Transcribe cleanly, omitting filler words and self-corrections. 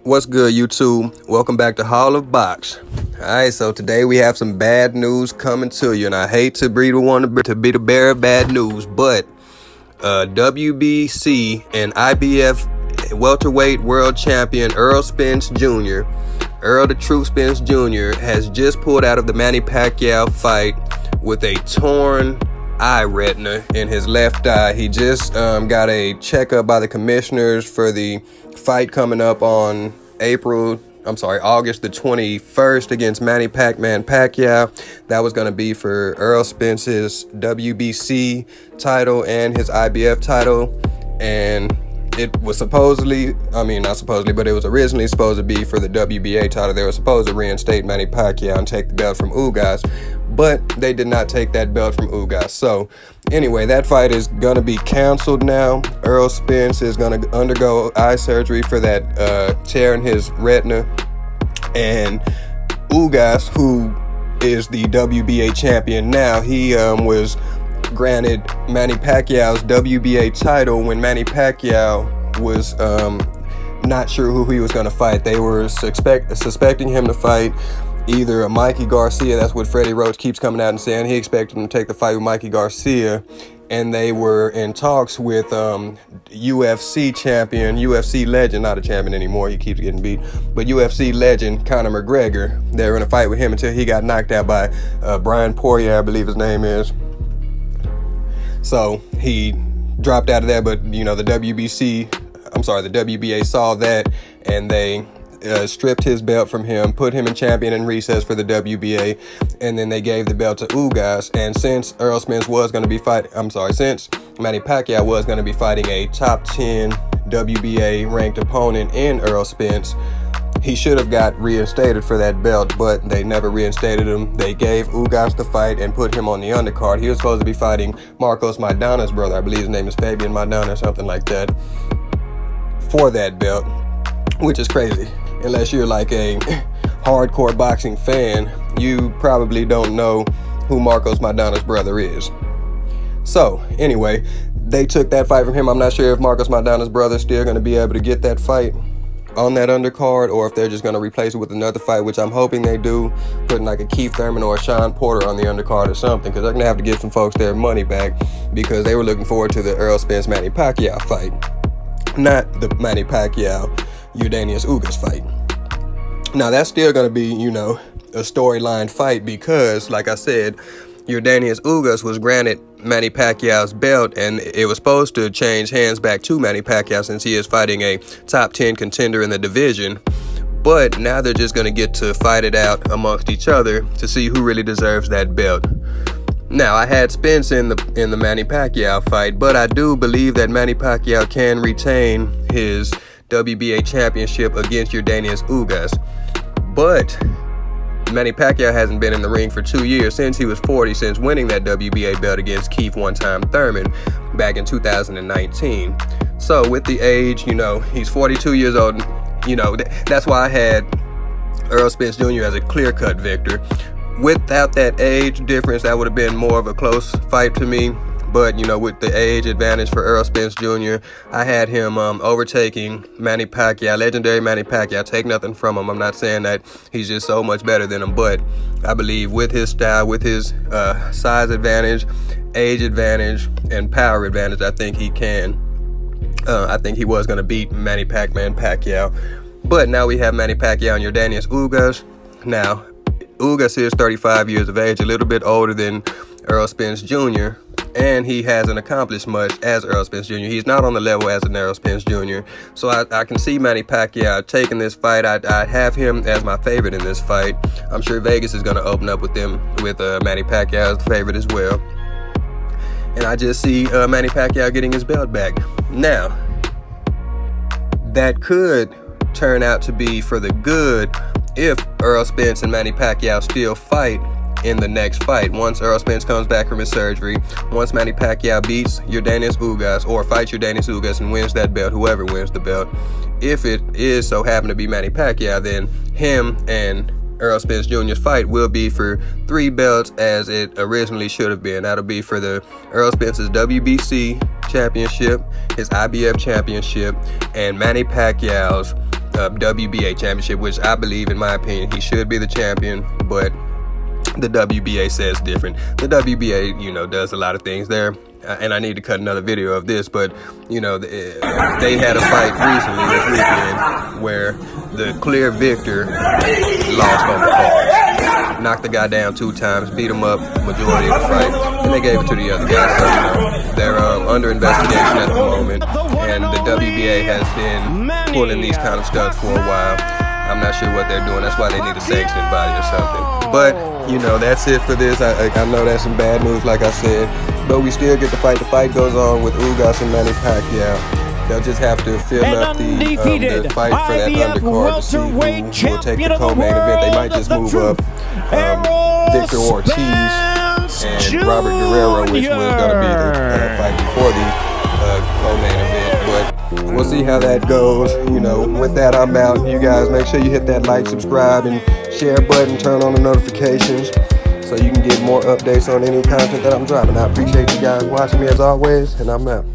What's good, YouTube? Welcome back to Hall of Box. Alright, so today we have some bad news coming to you, and I hate to be the one to be the bearer of bad news, but WBC and IBF welterweight world champion Errol Spence Jr., Errol the Truth Spence Jr., has just pulled out of the Manny Pacquiao fight with a torn eye retina in his left eye. He just got a checkup by the commissioners for the fight coming up on August the 21st against Manny Pacman Pacquiao. That was going to be for Errol Spence's WBC title and his IBF title. And it was it was originally supposed to be for the WBA title. They were supposed to reinstate Manny Pacquiao and take the belt from Ugas, but they did not take that belt from Ugas. So anyway, that fight is going to be canceled now. Errol Spence is going to undergo eye surgery for that tear in his retina. And Ugas, who is the WBA champion now, he was granted Manny Pacquiao's WBA title when Manny Pacquiao was not sure who he was going to fight. They were suspecting him to fight either a Mikey Garcia. That's what Freddie Roach keeps coming out and saying. He expected him to take the fight with Mikey Garcia. And they were in talks with UFC champion, UFC legend, not a champion anymore, he keeps getting beat, but UFC legend Conor McGregor. They were in a fight with him until he got knocked out by Brian Poirier, I believe his name is. So he dropped out of that, but the WBA saw that, and they stripped his belt from him, put him in champion in recess for the WBA, and then they gave the belt to Ugas. And since since Manny Pacquiao was going to be fighting a top 10 WBA ranked opponent in Errol Spence, he should have got reinstated for that belt, but they never reinstated him. They gave Ugas the fight and put him on the undercard. He was supposed to be fighting Marcos Maidana's brother. I believe his name is Fabian Maidana or something like that, for that belt, which is crazy. Unless you're like a hardcore boxing fan, you probably don't know who Marcos Maidana's brother is. So anyway, they took that fight from him. I'm not sure if Marcos Maidana's brother is still going to be able to get that fight on that undercard, or if they're just going to replace it with another fight, which I'm hoping they do, putting like a Keith Thurman or a Sean Porter on the undercard or something, because they're going to have to give some folks their money back, because they were looking forward to the Errol Spence Manny Pacquiao fight, not the Manny Pacquiao Yordenis Ugas fight. Now that's still going to be, a storyline fight, because like I said, Yordenis Ugas was granted Manny Pacquiao's belt, and it was supposed to change hands back to Manny Pacquiao since he is fighting a top 10 contender in the division. But now they're just going to get to fight it out amongst each other to see who really deserves that belt. Now, I had Spence in the Manny Pacquiao fight, but I do believe that Manny Pacquiao can retain his WBA championship against Yordenis Ugas. But Manny Pacquiao hasn't been in the ring for 2 years, since he was 40, since winning that WBA belt against Keith one-time Thurman back in 2019. So with the age, he's 42 years old. That's why I had Errol Spence Jr. as a clear-cut victor. Without that age difference, that would have been more of a close fight to me. But, with the age advantage for Errol Spence Jr., I had him overtaking Manny Pacquiao, legendary Manny Pacquiao. Take nothing from him. I'm not saying that he's just so much better than him, but I believe with his style, with his size advantage, age advantage, and power advantage, I think he can. I think he was going to beat Manny Pacman Pacquiao. But now we have Manny Pacquiao and Yordenis Ugas. Now, Ugas is 35 years of age, a little bit older than Errol Spence Jr., and he hasn't accomplished much as Errol Spence Jr. He's not on the level as an Errol Spence Jr. So I can see Manny Pacquiao taking this fight. I have him as my favorite in this fight. I'm sure Vegas is going to open up with Manny Pacquiao as the favorite as well. And I just see Manny Pacquiao getting his belt back. Now, that could turn out to be for the good if Errol Spence and Manny Pacquiao still fight in the next fight. Once Errol Spence comes back from his surgery, once Manny Pacquiao beats Yordenis Ugas, or fights Yordenis Ugas and wins that belt, whoever wins the belt, if it is so happen to be Manny Pacquiao, then him and Errol Spence Jr.'s fight will be for 3 belts as it originally should have been. That'll be for the Errol Spence's WBC championship, his IBF championship, and Manny Pacquiao's WBA championship, which I believe, in my opinion, he should be the champion, but the WBA says different. The WBA, you know, does a lot of things there, and I need to cut another video of this, but, you know, they had a fight recently this weekend where the clear victor lost on the card. Knocked the guy down 2 times, beat him up majority of the fight, and they gave it to the other guy. So, you know, they're under investigation at the moment, and the WBA has been pulling these kind of stuff for a while. I'm not sure what they're doing. That's why they need a sanctioning body or something. But, you know, that's it for this. I know that's some bad news, like I said, but we still get the fight. The fight goes on with Ugas and Manny Pacquiao. They'll just have to fill up the fight for that undercard to see who will take the co-main event. They might just move up Victor Ortiz and Robert Guerrero, which was going to be the fight before the co-main event. But we'll see how that goes. You know, with that, I'm out. You guys, make sure you hit that like, subscribe, and share button. Turn on the notifications so you can get more updates on any content that I'm dropping. I appreciate you guys watching me as always, and I'm out.